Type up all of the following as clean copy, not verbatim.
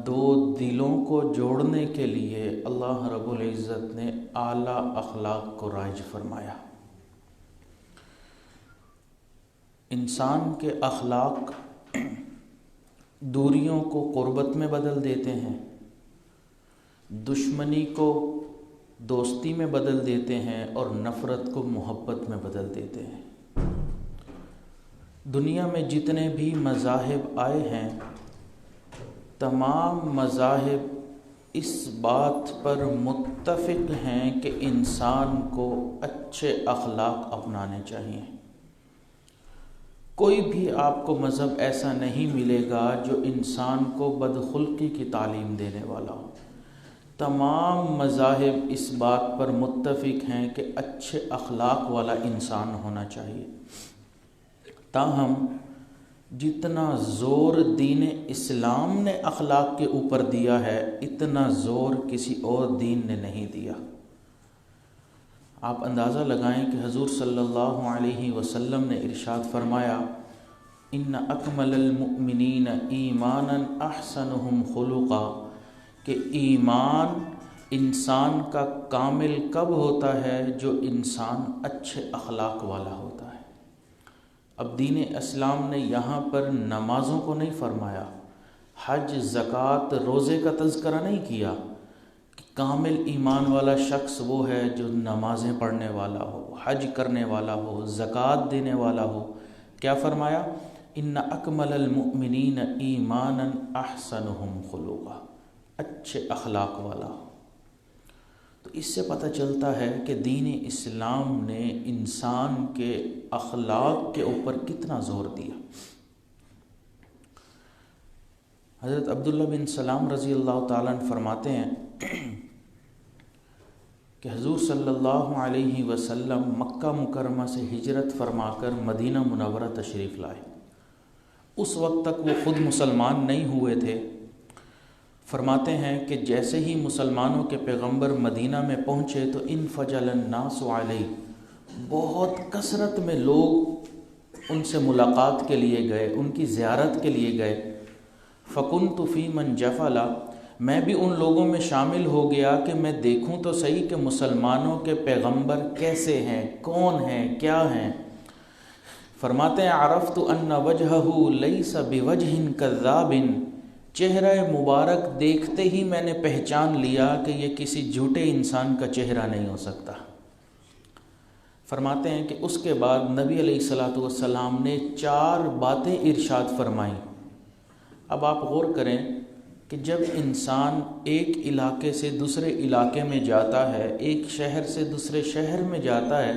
دو دلوں کو جوڑنے کے لیے اللہ رب العزت نے اعلیٰ اخلاق کو رائج فرمایا۔ انسان کے اخلاق دوریوں کو قربت میں بدل دیتے ہیں، دشمنی کو دوستی میں بدل دیتے ہیں اور نفرت کو محبت میں بدل دیتے ہیں۔ دنیا میں جتنے بھی مذاہب آئے ہیں، تمام مذاہب اس بات پر متفق ہیں کہ انسان کو اچھے اخلاق اپنانے چاہیے۔ کوئی بھی آپ کو مذہب ایسا نہیں ملے گا جو انسان کو بدخلقی کی تعلیم دینے والا ہو۔ تمام مذاہب اس بات پر متفق ہیں کہ اچھے اخلاق والا انسان ہونا چاہیے۔ تاہم جتنا زور دین اسلام نے اخلاق کے اوپر دیا ہے، اتنا زور کسی اور دین نے نہیں دیا۔ آپ اندازہ لگائیں کہ حضور صلی اللہ علیہ وسلم نے ارشاد فرمایا، ان اکمل المؤمنین ایمانا احسنہم خلقا، کہ ایمان انسان کا کامل کب ہوتا ہے؟ جو انسان اچھے اخلاق والا ہوتا ہے۔ اب دین اسلام نے یہاں پر نمازوں کو نہیں فرمایا، حج، زکوٰۃ، روزے کا تذکرہ نہیں کیا کہ کامل ایمان والا شخص وہ ہے جو نمازیں پڑھنے والا ہو، حج کرنے والا ہو، زکوٰۃ دینے والا ہو۔ کیا فرمایا؟ ان اکمل المؤمنین ایمانا احسنہم خلقا، اچھے اخلاق والا ہو۔ تو اس سے پتہ چلتا ہے کہ دین اسلام نے انسان کے اخلاق کے اوپر کتنا زور دیا۔ حضرت عبداللہ بن سلام رضی اللہ تعالیٰ عنہ فرماتے ہیں کہ حضور صلی اللہ علیہ وسلم مکہ مکرمہ سے ہجرت فرما کر مدینہ منورہ تشریف لائے۔ اس وقت تک وہ خود مسلمان نہیں ہوئے تھے۔ فرماتے ہیں کہ جیسے ہی مسلمانوں کے پیغمبر مدینہ میں پہنچے تو انفجل الناس علیہ، بہت کثرت میں لوگ ان سے ملاقات کے لیے گئے، ان کی زیارت کے لیے گئے۔ فکنت فی من جفل، میں بھی ان لوگوں میں شامل ہو گیا کہ میں دیکھوں تو صحیح کہ مسلمانوں کے پیغمبر کیسے ہیں، کون ہیں، کیا ہیں۔ فرماتے ہیں عرفت ان وجہہ لیس بوجہ کذاب، چہرہ مبارک دیکھتے ہی میں نے پہچان لیا کہ یہ کسی جھوٹے انسان کا چہرہ نہیں ہو سکتا۔ فرماتے ہیں کہ اس کے بعد نبی علیہ الصلوۃ والسلام نے 4 باتیں ارشاد فرمائیں۔ اب آپ غور کریں کہ جب انسان ایک علاقے سے دوسرے علاقے میں جاتا ہے، ایک شہر سے دوسرے شہر میں جاتا ہے،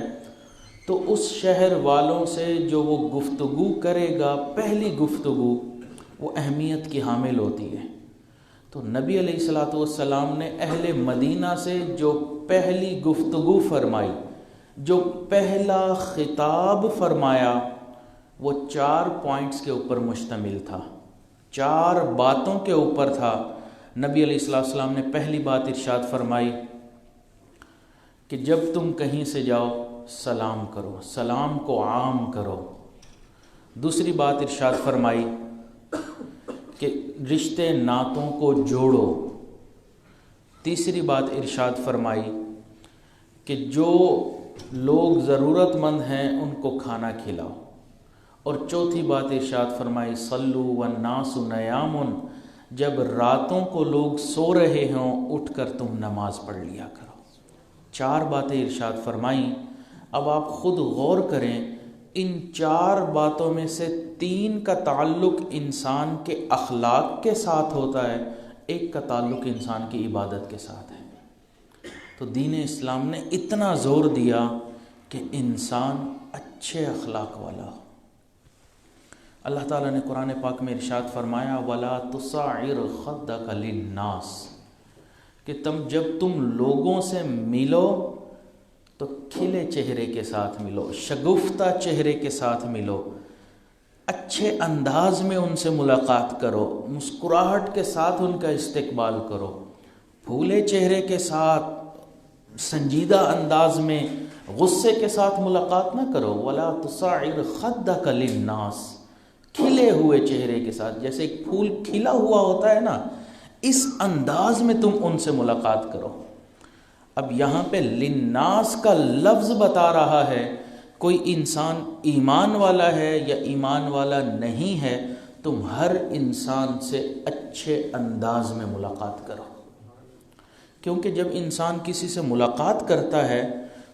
تو اس شہر والوں سے جو وہ گفتگو کرے گا، پہلی گفتگو وہ اہمیت کی حامل ہوتی ہے۔ تو نبی علیہ الصلوۃ والسلام نے اہل مدینہ سے جو پہلی گفتگو فرمائی، جو پہلا خطاب فرمایا، وہ 4 پوائنٹس کے اوپر مشتمل تھا، 4 باتوں کے اوپر تھا۔ نبی علیہ الصلوۃ والسلام نے پہلی بات ارشاد فرمائی کہ جب تم کہیں سے جاؤ سلام کرو، سلام کو عام کرو۔ دوسری بات ارشاد فرمائی کہ رشتے ناتوں کو جوڑو۔ تیسری بات ارشاد فرمائی کہ جو لوگ ضرورت مند ہیں ان کو کھانا کھلاؤ۔ اور چوتھی بات ارشاد فرمائی صلوا والناس نیام، جب راتوں کو لوگ سو رہے ہوں اٹھ کر تم نماز پڑھ لیا کرو۔ 4 باتیں ارشاد فرمائیں۔ اب آپ خود غور کریں، ان 4 باتوں میں سے 3 کا تعلق انسان کے اخلاق کے ساتھ ہوتا ہے، ایک کا تعلق انسان کی عبادت کے ساتھ ہے۔ تو دین اسلام نے اتنا زور دیا کہ انسان اچھے اخلاق والا ہو۔ اللہ تعالیٰ نے قرآن پاک میں ارشاد فرمایا وَلَا تُصَعِّرْ خَدَّكَ لِلنَّاسِ، کہ جب تم لوگوں سے ملو تو کھلے چہرے کے ساتھ ملو، شگفتہ چہرے کے ساتھ ملو، اچھے انداز میں ان سے ملاقات کرو، مسکراہٹ کے ساتھ ان کا استقبال کرو، پھولے چہرے کے ساتھ، سنجیدہ انداز میں، غصے کے ساتھ ملاقات نہ کرو۔ وَلَا تُصَعِّرْ خَدَّكَ لِلنَّاسِ، کھلے ہوئے چہرے کے ساتھ، جیسے ایک پھول کھلا ہوا ہوتا ہے نا، اس انداز میں تم ان سے ملاقات کرو۔ اب یہاں پہ للناس کا لفظ بتا رہا ہے کوئی انسان ایمان والا ہے یا ایمان والا نہیں ہے، تم ہر انسان سے اچھے انداز میں ملاقات کرو، کیونکہ جب انسان کسی سے ملاقات کرتا ہے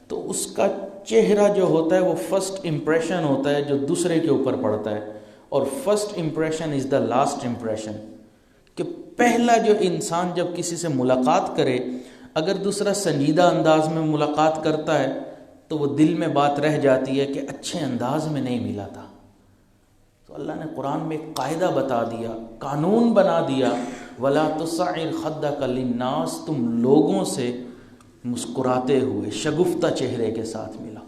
تو اس کا چہرہ جو ہوتا ہے وہ فرسٹ امپریشن ہوتا ہے جو دوسرے کے اوپر پڑتا ہے، اور first impression is the last impression, کہ پہلا جو انسان جب کسی سے ملاقات کرے اگر دوسرا سنجیدہ انداز میں ملاقات کرتا ہے تو وہ دل میں بات رہ جاتی ہے کہ اچھے انداز میں نہیں ملا تھا۔ تو اللہ نے قرآن میں ایک قاعدہ بتا دیا، قانون بنا دیا، وَلَا تُصَعِّرْ خَدَّكَ لِلنَّاسِ، تم لوگوں سے مسکراتے ہوئے شگفتہ چہرے کے ساتھ ملا۔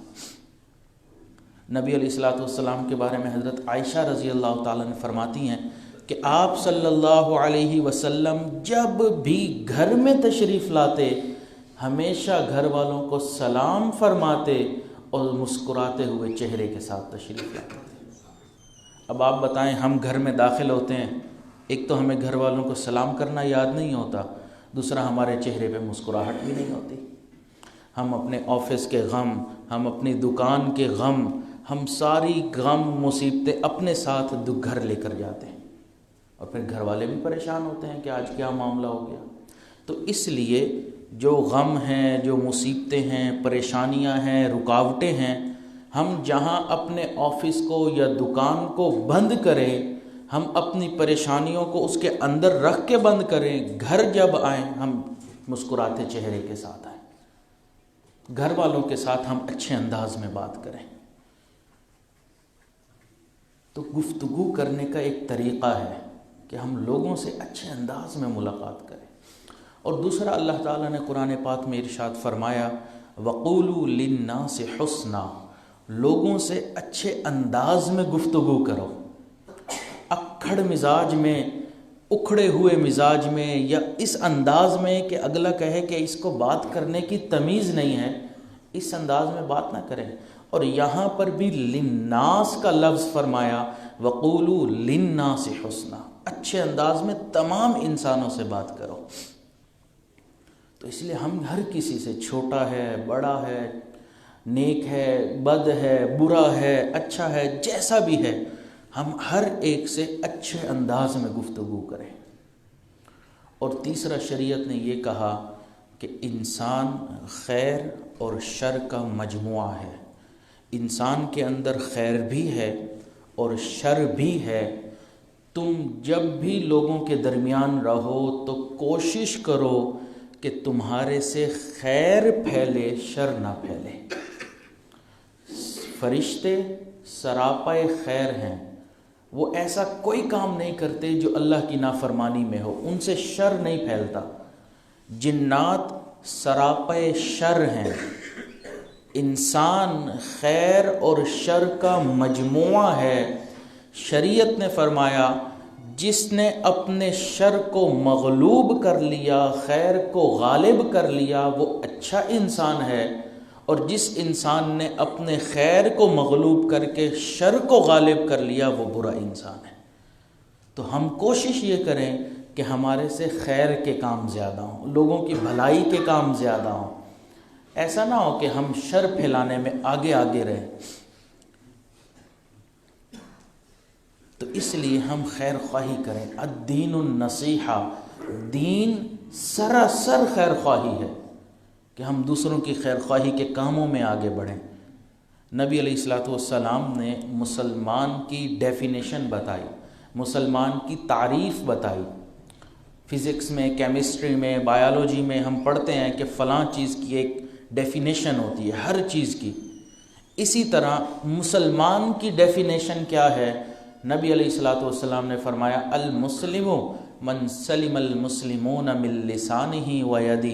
نبی علیہ السلام کے بارے میں حضرت عائشہ رضی اللہ تعالیٰ نے فرماتی ہیں کہ آپ صلی اللہ علیہ وسلم جب بھی گھر میں تشریف لاتے ہمیشہ گھر والوں کو سلام فرماتے اور مسکراتے ہوئے چہرے کے ساتھ تشریف لاتے تھے۔ اب آپ بتائیں، ہم گھر میں داخل ہوتے ہیں، ایک تو ہمیں گھر والوں کو سلام کرنا یاد نہیں ہوتا، دوسرا ہمارے چہرے پہ مسکراہٹ بھی نہیں ہوتی۔ ہم اپنے آفس کے غم، ہم اپنی دکان کے غم، ہم ساری غم مصیبتیں اپنے ساتھ گھر لے کر جاتے ہیں، اور پھر گھر والے بھی پریشان ہوتے ہیں کہ آج کیا معاملہ ہو گیا۔ تو اس لیے جو غم ہیں، جو مصیبتیں ہیں، پریشانیاں ہیں، رکاوٹیں ہیں، ہم جہاں اپنے آفس کو یا دکان کو بند کریں، ہم اپنی پریشانیوں کو اس کے اندر رکھ کے بند کریں، گھر جب آئیں ہم مسکراتے چہرے کے ساتھ آئیں، گھر والوں کے ساتھ ہم اچھے انداز میں بات کریں۔ تو گفتگو کرنے کا ایک طریقہ ہے کہ ہم لوگوں سے اچھے انداز میں ملاقات کریں۔ اور دوسرا اللہ تعالیٰ نے قرآن پاک میں ارشاد فرمایا وَقُولُوا لِلنَّاسِ حُسْنًا، لوگوں سے اچھے انداز میں گفتگو کرو۔ اکھڑ مزاج میں، اکھڑے ہوئے مزاج میں، یا اس انداز میں کہ اگلا کہے کہ اس کو بات کرنے کی تمیز نہیں ہے، اس انداز میں بات نہ کریں۔ اور یہاں پر بھی للناس کا لفظ فرمایا وَقُولُوا لِلنَّاسِ حُسْنًا، اچھے انداز میں تمام انسانوں سے بات کرو۔ تو اس لیے ہم ہر کسی سے، چھوٹا ہے، بڑا ہے، نیک ہے، بد ہے، برا ہے، اچھا ہے، جیسا بھی ہے، ہم ہر ایک سے اچھے انداز میں گفتگو کریں۔ اور تیسرا شریعت نے یہ کہا کہ انسان خیر اور شر کا مجموعہ ہے، انسان کے اندر خیر بھی ہے اور شر بھی ہے۔ تم جب بھی لوگوں کے درمیان رہو تو کوشش کرو کہ تمہارے سے خیر پھیلے، شر نہ پھیلے۔ فرشتے سراپائے خیر ہیں، وہ ایسا کوئی کام نہیں کرتے جو اللہ کی نافرمانی میں ہو، ان سے شر نہیں پھیلتا۔ جنات سراپائے شر ہیں، انسان خیر اور شر کا مجموعہ ہے۔ شریعت نے فرمایا جس نے اپنے شر کو مغلوب کر لیا، خیر کو غالب کر لیا، وہ اچھا انسان ہے، اور جس انسان نے اپنے خیر کو مغلوب کر کے شر کو غالب کر لیا وہ برا انسان ہے۔ تو ہم کوشش یہ کریں کہ ہمارے سے خیر کے کام زیادہ ہوں، لوگوں کی بھلائی کے کام زیادہ ہوں، ایسا نہ ہو کہ ہم شر پھیلانے میں آگے آگے رہیں۔ تو اس لیے ہم خیر خواہی کریں۔ الدین النصیحہ، دین سراسر خیر خواہی ہے کہ ہم دوسروں کی خیر خواہی کے کاموں میں آگے بڑھیں۔ نبی علیہ السلام نے مسلمان کی ڈیفینیشن بتائی، مسلمان کی تعریف بتائی۔ فزکس میں، کیمسٹری میں، بایولوجی میں ہم پڑھتے ہیں کہ فلاں چیز کی ایک ڈیفینیشن ہوتی ہے، ہر چیز کی۔ اسی طرح مسلمان کی ڈیفینیشن کیا ہے؟ نبی علیہ السلام نے فرمایا المسلم من سلم المسلمون من لسانہ و یدہ،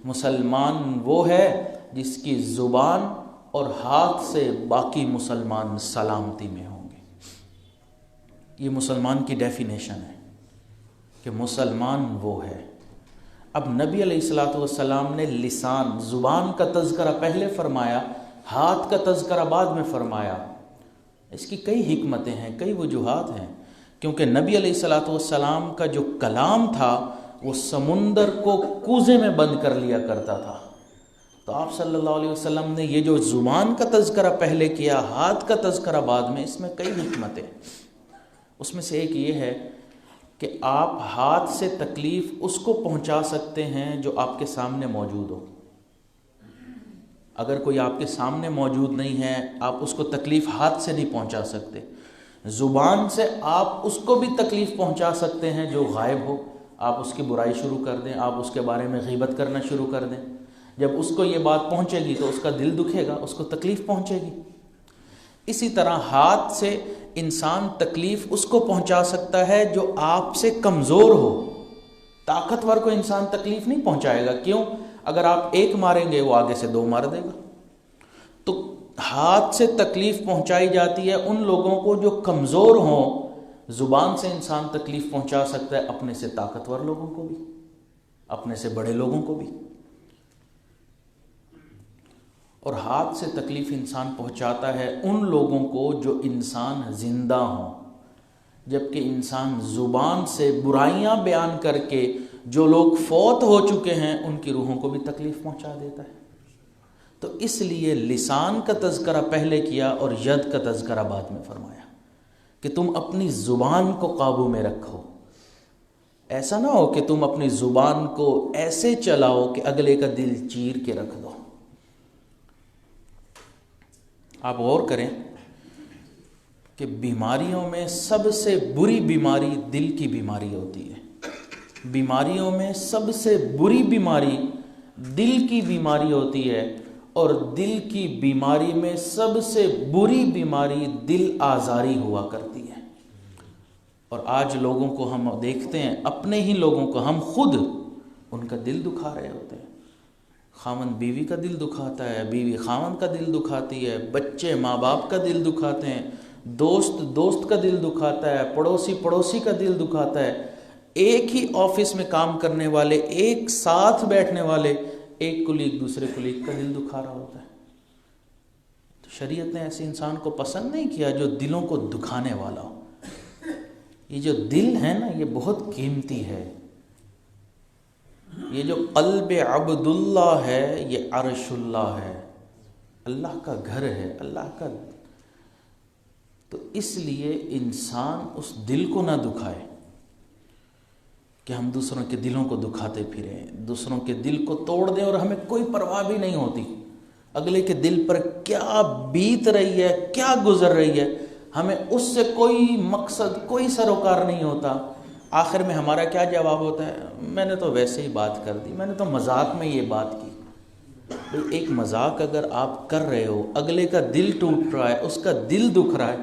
مسلمان وہ ہے جس کی زبان اور ہاتھ سے باقی مسلمان سلامتی میں ہوں گے۔ یہ مسلمان کی ڈیفینیشن ہے کہ مسلمان وہ ہے۔ اب نبی علیہ السلام نے لسان، زبان کا تذکرہ پہلے فرمایا، ہاتھ کا تذکرہ بعد میں فرمایا۔ اس کی کئی حکمتیں ہیں، کئی وجوہات ہیں، کیونکہ نبی علیہ السلام کا جو کلام تھا وہ سمندر کو کوزے میں بند کر لیا کرتا تھا۔ تو آپ صلی اللہ علیہ وسلم نے یہ جو زبان کا تذکرہ پہلے کیا، ہاتھ کا تذکرہ بعد میں، اس میں کئی حکمتیں۔ اس میں سے ایک یہ ہے کہ آپ ہاتھ سے تکلیف اس کو پہنچا سکتے ہیں جو آپ کے سامنے موجود ہو۔ اگر کوئی آپ کے سامنے موجود نہیں ہے، آپ اس کو تکلیف ہاتھ سے نہیں پہنچا سکتے۔ زبان سے آپ اس کو بھی تکلیف پہنچا سکتے ہیں جو غائب ہو۔ آپ اس کی برائی شروع کر دیں، آپ اس کے بارے میں غیبت کرنا شروع کر دیں۔ جب اس کو یہ بات پہنچے گی تو اس کا دل دکھے گا، اس کو تکلیف پہنچے گی۔ اسی طرح ہاتھ سے انسان تکلیف اس کو پہنچا سکتا ہے جو آپ سے کمزور ہو۔ طاقتور کو انسان تکلیف نہیں پہنچائے گا، کیوں؟ اگر آپ ایک ماریں گے وہ آگے سے دو مار دے گا۔ تو ہاتھ سے تکلیف پہنچائی جاتی ہے ان لوگوں کو جو کمزور ہوں۔ زبان سے انسان تکلیف پہنچا سکتا ہے اپنے سے طاقتور لوگوں کو بھی، اپنے سے بڑے لوگوں کو بھی۔ اور ہاتھ سے تکلیف انسان پہنچاتا ہے ان لوگوں کو جو انسان زندہ ہوں، جبکہ انسان زبان سے برائیاں بیان کر کے جو لوگ فوت ہو چکے ہیں ان کی روحوں کو بھی تکلیف پہنچا دیتا ہے۔ تو اس لیے لسان کا تذکرہ پہلے کیا اور ید کا تذکرہ بعد میں فرمایا کہ تم اپنی زبان کو قابو میں رکھو۔ ایسا نہ ہو کہ تم اپنی زبان کو ایسے چلاؤ کہ اگلے کا دل چیر کے رکھ دو۔ آپ غور کریں کہ بیماریوں میں سب سے بری بیماری دل کی بیماری ہوتی ہے۔ بیماریوں میں سب سے بری بیماری دل کی بیماری ہوتی ہے، اور دل کی بیماری میں سب سے بری بیماری دل آزاری ہوا کرتی ہے۔ اور آج لوگوں کو ہم دیکھتے ہیں، اپنے ہی لوگوں کو، ہم خود ان کا دل دکھا رہے ہوتے ہیں۔ خاوند بیوی کا دل دکھاتا ہے، بیوی خاوند کا دل دکھاتی ہے، بچے ماں باپ کا دل دکھاتے ہیں، دوست دوست کا دل دکھاتا ہے، پڑوسی پڑوسی کا دل دکھاتا ہے۔ ایک ہی آفس میں کام کرنے والے، ایک ساتھ بیٹھنے والے، ایک کلیگ دوسرے کلیگ کا دل دکھا رہا ہوتا ہے۔ تو شریعت نے ایسے انسان کو پسند نہیں کیا جو دلوں کو دکھانے والا ہو۔ یہ جو دل ہے نا، یہ بہت قیمتی ہے۔ یہ جو قلب عبداللہ ہے، یہ عرش اللہ ہے، اللہ کا گھر ہے، اللہ کا۔ تو اس لیے انسان اس دل کو نہ دکھائے کہ ہم دوسروں کے دلوں کو دکھاتے پھریں، دوسروں کے دل کو توڑ دیں، اور ہمیں کوئی پرواہ بھی نہیں ہوتی اگلے کے دل پر کیا بیت رہی ہے، کیا گزر رہی ہے، ہمیں اس سے کوئی مقصد، کوئی سروکار نہیں ہوتا۔ آخر میں ہمارا کیا جواب ہوتا ہے؟ میں نے تو ویسے ہی بات کر دی، میں نے تو مذاق میں یہ بات کی۔ ایک مذاق اگر آپ کر رہے ہو، اگلے کا دل ٹوٹ رہا ہے، اس کا دل دکھ رہا ہے،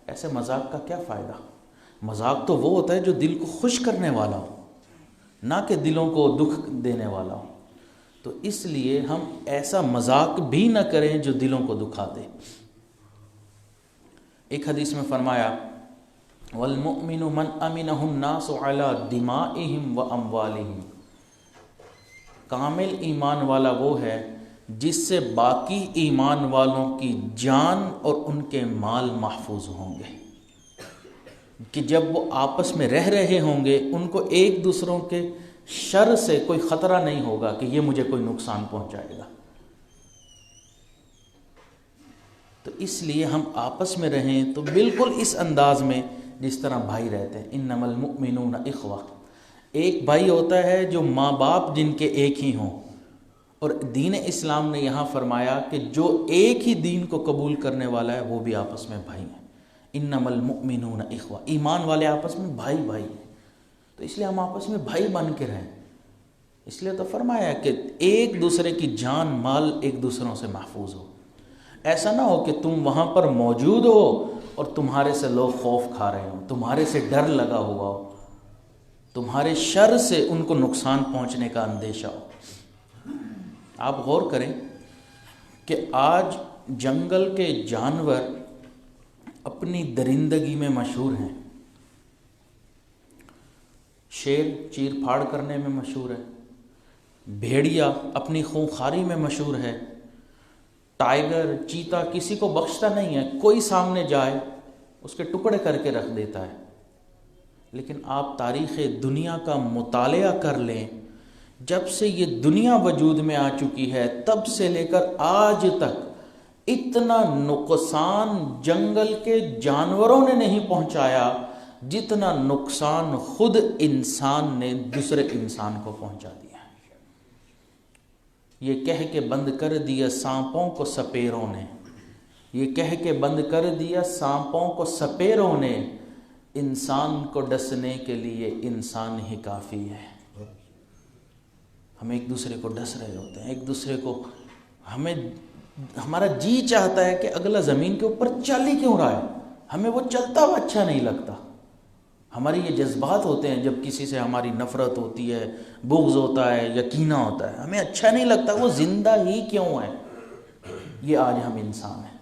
ایسے مذاق کا کیا فائدہ؟ مذاق تو وہ ہوتا ہے جو دل کو خوش کرنے والا ہو، نہ کہ دلوں کو دکھ دینے والا ہو۔ تو اس لیے ہم ایسا مذاق بھی نہ کریں جو دلوں کو دکھا دے۔ ایک حدیث میں فرمایا وَالْمُؤْمِنُ مَنْ أَمِنَهُ النَّاسُ عَلَى دِمَائِهِمْ وَأَمْوَالِهِمْ۔ کامل ایمان والا وہ ہے جس سے باقی ایمان والوں کی جان اور ان کے مال محفوظ ہوں گے، کہ جب وہ آپس میں رہ رہے ہوں گے ان کو ایک دوسروں کے شر سے کوئی خطرہ نہیں ہوگا کہ یہ مجھے کوئی نقصان پہنچائے گا۔ تو اس لیے ہم آپس میں رہیں تو بالکل اس انداز میں جس طرح بھائی رہتے ہیں۔ انما المؤمنون اخوہ، ایک بھائی ہوتا ہے جو ماں باپ جن کے ایک ہی ہوں، اور دین اسلام نے یہاں فرمایا کہ جو ایک ہی دین کو قبول کرنے والا ہے وہ بھی آپس میں بھائی ہیں۔ انما المؤمنون اخوہ، ایمان والے آپس میں بھائی بھائی ہیں۔ تو اس لیے ہم آپس میں بھائی بن کے رہیں۔ اس لیے تو فرمایا کہ ایک دوسرے کی جان مال ایک دوسروں سے محفوظ ہو۔ ایسا نہ ہو کہ تم وہاں پر موجود ہو اور تمہارے سے لوگ خوف کھا رہے ہوں، تمہارے سے ڈر لگا ہوا ہو، تمہارے شر سے ان کو نقصان پہنچنے کا اندیشہ ہو۔ آپ غور کریں کہ آج جنگل کے جانور اپنی درندگی میں مشہور ہیں۔ شیر چیر پھاڑ کرنے میں مشہور ہے، بھیڑیا اپنی خونخواری میں مشہور ہے، ٹائیگر چیتا کسی کو بخشتا نہیں ہے، کوئی سامنے جائے اس کے ٹکڑے کر کے رکھ دیتا ہے۔ لیکن آپ تاریخ دنیا کا مطالعہ کر لیں، جب سے یہ دنیا وجود میں آ چکی ہے تب سے لے کر آج تک اتنا نقصان جنگل کے جانوروں نے نہیں پہنچایا جتنا نقصان خود انسان نے دوسرے انسان کو پہنچا دیا۔ یہ کہہ کے بند کر دیا سانپوں کو سپیروں نے، یہ کہہ کے بند کر دیا سانپوں کو سپیروں نے، انسان کو ڈسنے کے لیے انسان ہی کافی ہے۔ ہم ایک دوسرے کو ڈس رہے ہوتے ہیں، ایک دوسرے کو ہمارا جی چاہتا ہے کہ اگلا زمین کے اوپر چل ہی کیوں رہا ہے، ہمیں وہ چلتا ہوا اچھا نہیں لگتا۔ ہمارے یہ جذبات ہوتے ہیں، جب کسی سے ہماری نفرت ہوتی ہے، بغض ہوتا ہے یا کینہ ہوتا ہے، ہمیں اچھا نہیں لگتا وہ زندہ ہی کیوں ہے۔ یہ آج ہم انسان ہیں۔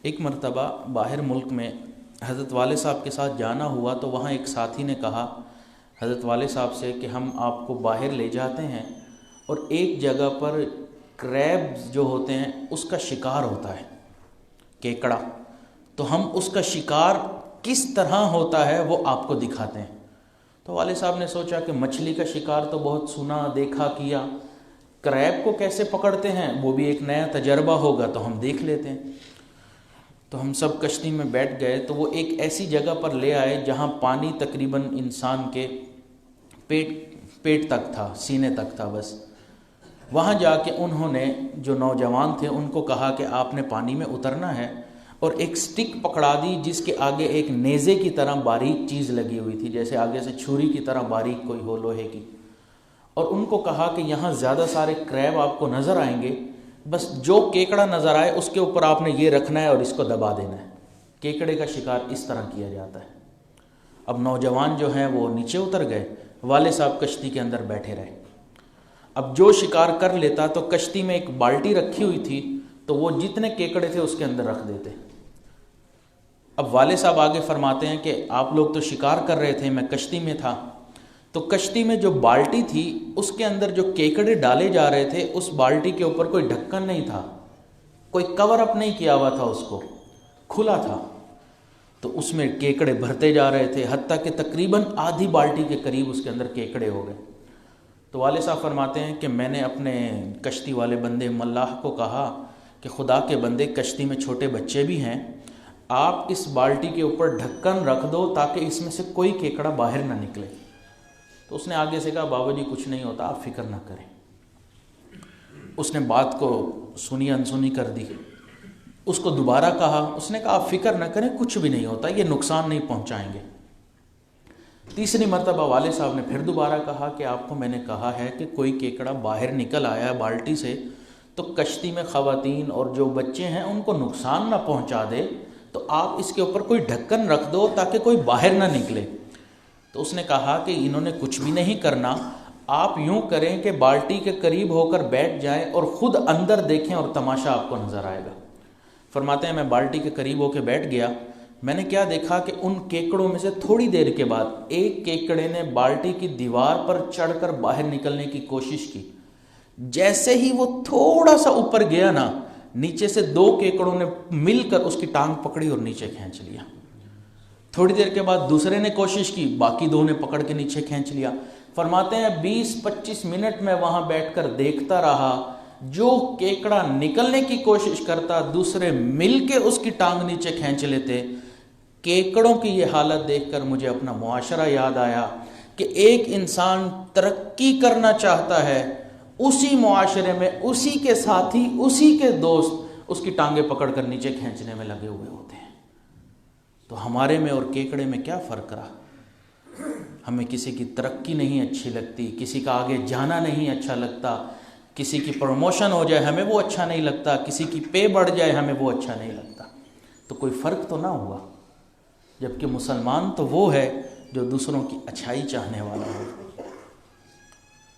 ایک مرتبہ باہر ملک میں حضرت والد صاحب کے ساتھ جانا ہوا تو وہاں ایک ساتھی نے کہا حضرت والد صاحب سے کہ ہم آپ کو باہر لے جاتے ہیں اور ایک جگہ پر کریب جو ہوتے ہیں اس کا شکار ہوتا ہے، کیکڑا، تو ہم اس کا شکار کس طرح ہوتا ہے وہ آپ کو دکھاتے ہیں۔ تو والد صاحب نے سوچا کہ مچھلی کا شکار تو بہت سنا دیکھا کیا، کریب کو کیسے پکڑتے ہیں وہ بھی ایک نیا تجربہ ہوگا، تو ہم دیکھ لیتے ہیں۔ تو ہم سب کشتی میں بیٹھ گئے تو وہ ایک ایسی جگہ پر لے آئے جہاں پانی تقریباً انسان کے پیٹ تک تھا، سینے تک تھا بس۔ وہاں جا کے انہوں نے جو نوجوان تھے ان کو کہا کہ آپ نے پانی میں اترنا ہے، اور ایک سٹک پکڑا دی جس کے آگے ایک نیزے کی طرح باریک چیز لگی ہوئی تھی، جیسے آگے سے چھری کی طرح باریک کوئی ہو لوہے کی، اور ان کو کہا کہ یہاں زیادہ سارے کریب آپ کو نظر آئیں گے، بس جو کیکڑا نظر آئے اس کے اوپر آپ نے یہ رکھنا ہے اور اس کو دبا دینا ہے۔ کیکڑے کا شکار اس طرح کیا جاتا ہے۔ اب نوجوان جو ہیں وہ نیچے اتر گئے، والد صاحب کشتی کے اندر بیٹھے رہے۔ اب جو شکار کر لیتا تو کشتی میں ایک بالٹی رکھی ہوئی تھی تو وہ جتنے کیکڑے تھے اس کے اندر رکھ دیتے۔ اب والد صاحب آگے فرماتے ہیں کہ آپ لوگ تو شکار کر رہے تھے، میں کشتی میں تھا، تو کشتی میں جو بالٹی تھی اس کے اندر جو کیکڑے ڈالے جا رہے تھے اس بالٹی کے اوپر کوئی ڈھکن نہیں تھا، کوئی کور اپ نہیں کیا ہوا تھا، اس کو کھلا تھا، تو اس میں کیکڑے بھرتے جا رہے تھے حتیٰ کہ تقریباً آدھی بالٹی کے قریب اس کے اندر کیکڑے ہو گئے۔ تو والد صاحب فرماتے ہیں کہ میں نے اپنے کشتی والے بندے ملاح کو کہا کہ خدا کے بندے کشتی میں چھوٹے بچے بھی ہیں، آپ اس بالٹی کے اوپر ڈھکن رکھ دو تاکہ اس میں سے کوئی کیکڑا باہر نہ نکلے۔ تو اس نے آگے سے کہا بابا جی کچھ نہیں ہوتا، آپ فکر نہ کریں۔ اس نے بات کو سنی انسنی کر دی، اس کو دوبارہ کہا، اس نے کہا آپ فکر نہ کریں، کچھ بھی نہیں ہوتا، یہ نقصان نہیں پہنچائیں گے۔ تیسری مرتبہ والد صاحب نے پھر دوبارہ کہا کہ آپ کو میں نے کہا ہے کہ کوئی کیکڑا باہر نکل آیا ہے بالٹی سے تو کشتی میں خواتین اور جو بچے ہیں ان کو نقصان نہ پہنچا دے، تو آپ اس کے اوپر کوئی ڈھکن رکھ دو تاکہ کوئی باہر نہ نکلے۔ تو اس نے کہا کہ انہوں نے کچھ بھی نہیں کرنا، آپ یوں کریں کہ بالٹی کے قریب ہو کر بیٹھ جائیں اور خود اندر دیکھیں اور تماشا آپ کو نظر آئے گا۔ فرماتے ہیں میں بالٹی کے قریب ہو کے بیٹھ گیا، میں نے کیا دیکھا کہ ان کیکڑوں میں سے تھوڑی دیر کے بعد ایک کیکڑے نے بالٹی کی دیوار پر چڑھ کر باہر نکلنے کی کوشش کی۔ جیسے ہی وہ تھوڑا سا اوپر گیا نا، نیچے سے دو کیکڑوں نے مل کر اس کی ٹانگ پکڑی اور نیچے کھینچ لیا۔ تھوڑی دیر کے بعد دوسرے نے کوشش کی، باقی دو نے پکڑ کے نیچے کھینچ لیا۔ فرماتے ہیں 20-25 منٹ میں وہاں بیٹھ کر دیکھتا رہا، جو کیکڑا نکلنے کی کوشش کرتا دوسرے مل کے اس کی ٹانگ نیچے کھینچ لیتے۔ کیکڑوں کی یہ حالت دیکھ کر مجھے اپنا معاشرہ یاد آیا کہ ایک انسان ترقی کرنا چاہتا ہے، اسی معاشرے میں اسی کے ساتھی، اسی کے دوست اس کی ٹانگیں پکڑ کر نیچے کھینچنے میں لگے ہوئے ہوتے ہیں۔ تو ہمارے میں اور کیکڑے میں کیا فرق رہا؟ ہمیں کسی کی ترقی نہیں اچھی لگتی، کسی کا آگے جانا نہیں اچھا لگتا، کسی کی پروموشن ہو جائے ہمیں وہ اچھا نہیں لگتا، کسی کی پے بڑھ جائے ہمیں وہ اچھا نہیں لگتا۔ تو کوئی فرق تو نہ ہوا، جبکہ مسلمان تو وہ ہے جو دوسروں کی اچھائی چاہنے والا ہو۔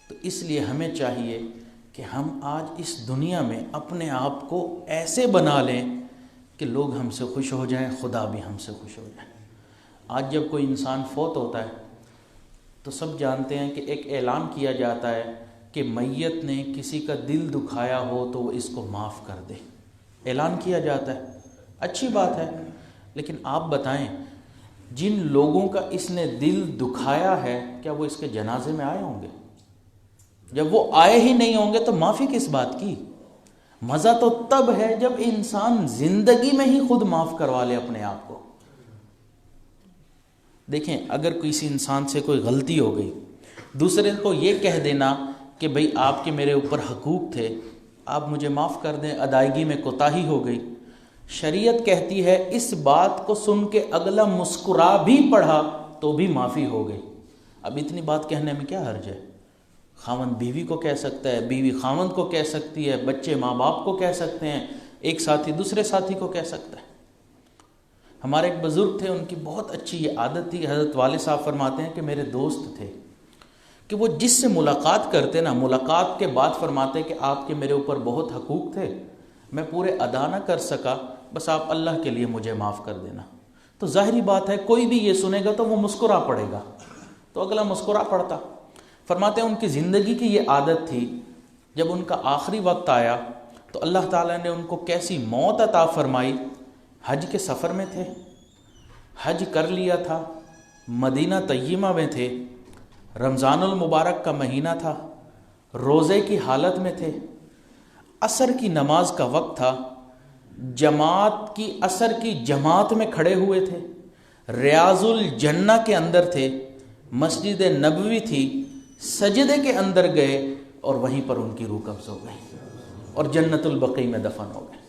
تو اس لیے ہمیں چاہیے کہ ہم آج اس دنیا میں اپنے آپ کو ایسے بنا لیں کہ لوگ ہم سے خوش ہو جائیں، خدا بھی ہم سے خوش ہو جائے۔ آج جب کوئی انسان فوت ہوتا ہے تو سب جانتے ہیں کہ ایک اعلان کیا جاتا ہے کہ میت نے کسی کا دل دکھایا ہو تو وہ اس کو معاف کر دے، اعلان کیا جاتا ہے، اچھی بات ہے، لیکن آپ بتائیں جن لوگوں کا اس نے دل دکھایا ہے کیا وہ اس کے جنازے میں آئے ہوں گے؟ جب وہ آئے ہی نہیں ہوں گے تو معافی کس بات کی؟ مزہ تو تب ہے جب انسان زندگی میں ہی خود معاف کروا لے اپنے آپ کو۔ دیکھیں، اگر کسی انسان سے کوئی غلطی ہو گئی، دوسرے کو یہ کہہ دینا کہ بھئی آپ کے میرے اوپر حقوق تھے، آپ مجھے معاف کر دیں، ادائیگی میں کوتاہی ہو گئی، شریعت کہتی ہے اس بات کو سن کے اگلا مسکرا بھی پڑا تو بھی معافی ہو گئی۔ اب اتنی بات کہنے میں کیا حرج ہے؟ خاوند بیوی کو کہہ سکتا ہے، بیوی خاوند کو کہہ سکتی ہے، بچے ماں باپ کو کہہ سکتے ہیں، ایک ساتھی دوسرے ساتھی کو کہہ سکتا ہے۔ ہمارے ایک بزرگ تھے، ان کی بہت اچھی یہ عادت تھی، حضرت والد صاحب فرماتے ہیں کہ میرے دوست تھے کہ وہ جس سے ملاقات کرتے نا، ملاقات کے بعد فرماتے کہ آپ کے میرے اوپر بہت حقوق تھے، میں پورے ادا نہ کر سکا، بس آپ اللہ کے لیے مجھے معاف کر دینا۔ تو ظاہری بات ہے کوئی بھی یہ سنے گا تو وہ مسکرا پڑے گا، تو اگلا مسکرا پڑتا۔ فرماتے ہیں ان کی زندگی کی یہ عادت تھی، جب ان کا آخری وقت آیا تو اللہ تعالیٰ نے ان کو کیسی موت عطا فرمائی۔ حج کے سفر میں تھے، حج کر لیا تھا، مدینہ طیبہ میں تھے، رمضان المبارک کا مہینہ تھا، روزے کی حالت میں تھے، عصر کی نماز کا وقت تھا، جماعت کی عصر کی جماعت میں کھڑے ہوئے تھے، ریاض الجنہ کے اندر تھے، مسجد نبوی تھی، سجدے کے اندر گئے اور وہیں پر ان کی روح قبض ہو گئی اور جنت البقیع میں دفن ہو گئے۔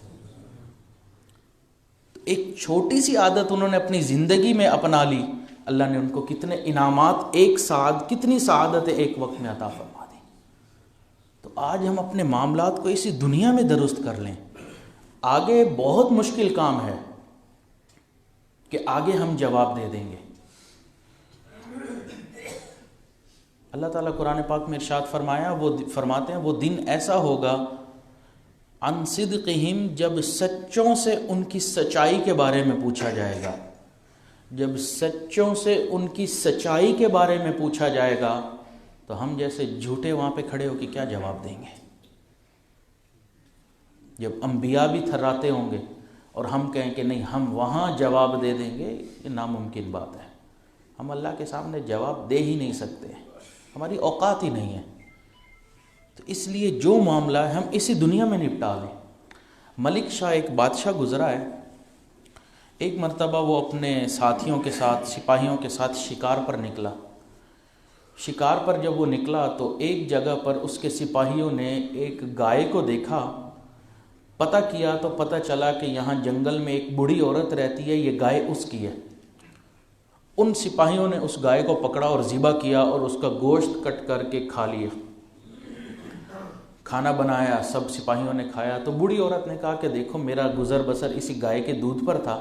ایک چھوٹی سی عادت انہوں نے اپنی زندگی میں اپنا لی، اللہ نے ان کو کتنے انعامات، کتنی سعادتیں ایک وقت میں عطا فرما دی۔ تو آج ہم اپنے معاملات کو اسی دنیا میں درست کر لیں، آگے بہت مشکل کام ہے کہ آگے ہم جواب دے دیں گے۔ اللہ تعالیٰ قرآن پاک میں ارشاد فرماتے ہیں وہ دن ایسا ہوگا عن صدقہم، جب سچوں سے ان کی سچائی کے بارے میں پوچھا جائے گا، جب سچوں سے ان کی سچائی کے بارے میں پوچھا جائے گا تو ہم جیسے جھوٹے وہاں پہ کھڑے ہو کے کیا جواب دیں گے؟ جب انبیاء بھی تھراتے ہوں گے اور ہم کہیں کہ نہیں ہم وہاں جواب دے دیں گے، یہ ناممکن بات ہے۔ ہم اللہ کے سامنے جواب دے ہی نہیں سکتے، ہماری اوقات ہی نہیں ہے۔ تو اس لیے جو معاملہ ہے ہم اسی دنیا میں نپٹا لیں۔ ملک شاہ ایک بادشاہ گزرا ہے، ایک مرتبہ وہ اپنے ساتھیوں کے ساتھ، سپاہیوں کے ساتھ شکار پر نکلا۔ شکار پر جب وہ نکلا تو ایک جگہ پر اس کے سپاہیوں نے ایک گائے کو دیکھا، پتہ کیا تو پتہ چلا کہ یہاں جنگل میں ایک بوڑھی عورت رہتی ہے، یہ گائے اس کی ہے۔ ان سپاہیوں نے اس گائے کو پکڑا اور ذبح کیا اور اس کا گوشت کٹ کر کے کھا لیا، کھانا بنایا، سب سپاہیوں نے کھایا۔ تو بوڑھی عورت نے کہا کہ دیکھو میرا گزر بسر اسی گائے کے دودھ پر تھا،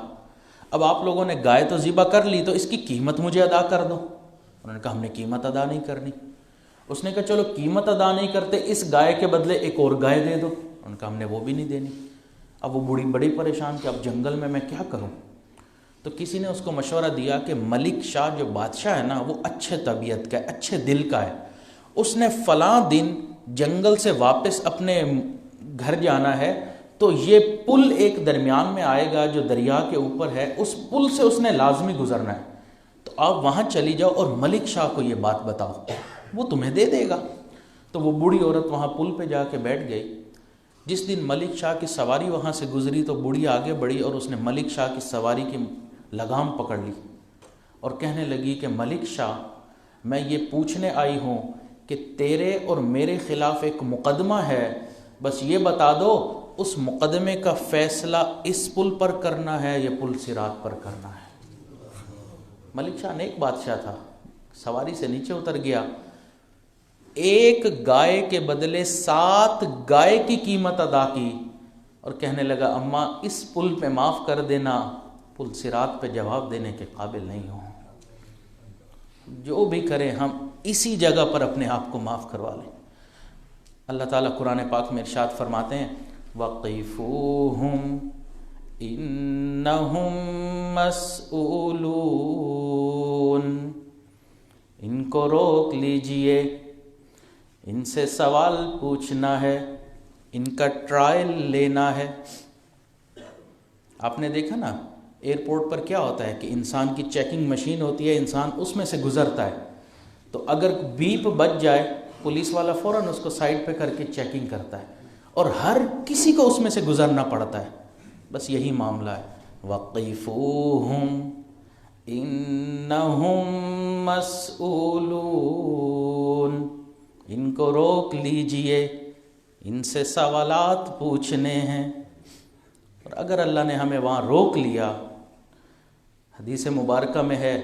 اب آپ لوگوں نے گائے تو ذبح کر لی تو اس کی قیمت مجھے ادا کر دو۔ انہوں نے کہا ہم نے قیمت ادا نہیں کرنی۔ اس نے کہا چلو قیمت ادا نہیں کرتے، اس گائے کے بدلے ایک اور گائے دے دو۔ انہوں نے کہا ہم نے وہ بھی نہیں دینی۔ اب وہ بوڑھی بڑی پریشان کہ اب جنگل میں کیا کروں؟ تو کسی نے اس کو مشورہ دیا کہ ملک شاہ جو بادشاہ ہے نا وہ اچھے طبیعت کا ہے، اچھے دل کا ہے، اس نے فلاں دن جنگل سے واپس اپنے گھر جانا ہے تو یہ پل ایک درمیان میں آئے گا جو دریا کے اوپر ہے، اس پل سے اس نے لازمی گزرنا ہے، تو آپ وہاں چلی جاؤ اور ملک شاہ کو یہ بات بتاؤ، وہ تمہیں دے دے گا۔ تو وہ بوڑھی عورت وہاں پل پہ جا کے بیٹھ گئی۔ جس دن ملک شاہ کی سواری وہاں سے گزری تو بوڑھی آگے بڑھی اور اس نے ملک شاہ کی سواری کی لگام پکڑ لی اور کہنے لگی کہ ملک شاہ میں یہ پوچھنے آئی ہوں کہ تیرے اور میرے خلاف ایک مقدمہ ہے، بس یہ بتا دو اس مقدمے کا فیصلہ اس پل پر کرنا ہے یا پل صراط پر کرنا ہے۔ ملک شاہ نیک بادشاہ تھا، سواری سے نیچے اتر گیا، ایک گائے کے بدلے 7 گائے کی قیمت ادا کی اور کہنے لگا اماں اس پل پہ معاف کر دینا، پل صراط پہ جواب دینے کے قابل نہیں ہوں۔ جو بھی کریں ہم اسی جگہ پر اپنے آپ کو معاف کروا لیں۔ اللہ تعالیٰ قرآن پاک میں ارشاد فرماتے ہیں وَقِفُوهُمْ إِنَّهُمْ مَسْئُولُونَ، ان کو روک لیجئے، ان سے سوال پوچھنا ہے، ان کا ٹرائل لینا ہے۔ آپ نے دیکھا نا ایئرپورٹ پر کیا ہوتا ہے کہ انسان کی چیکنگ مشین ہوتی ہے، انسان اس میں سے گزرتا ہے، تو اگر بیپ بج جائے پولیس والا فوراً اس کو سائڈ پہ کر کے چیکنگ کرتا ہے، اور ہر کسی کو اس میں سے گزرنا پڑتا ہے۔ بس یہی معاملہ ہے، وَقِفُوهُمْ إِنَّهُمْ مَسْئُولُونَ، ان کو روک لیجئے، ان سے سوالات پوچھنے ہیں۔ اور اگر اللہ نے ہمیں وہاں روک لیا، حدیث مبارکہ میں ہے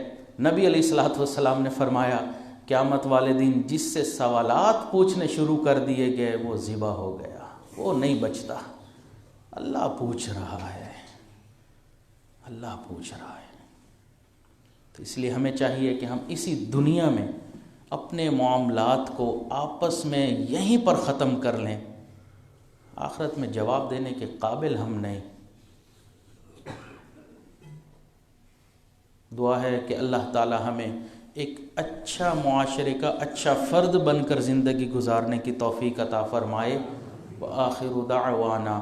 نبی علیہ الصلوۃ والسلام نے فرمایا قیامت والے دن جس سے سوالات پوچھنے شروع کر دیے گئے وہ ذبح ہو گیا، وہ نہیں بچتا۔ اللہ پوچھ رہا ہے، اللہ پوچھ رہا ہے۔ تو اس لیے ہمیں چاہیے کہ ہم اسی دنیا میں اپنے معاملات کو آپس میں یہیں پر ختم کر لیں، آخرت میں جواب دینے کے قابل ہم نہیں۔ دعا ہے کہ اللہ تعالی ہمیں ایک اچھا معاشرے کا اچھا فرد بن کر زندگی گزارنے کی توفیق عطا فرمائے۔ وآخر دعوانا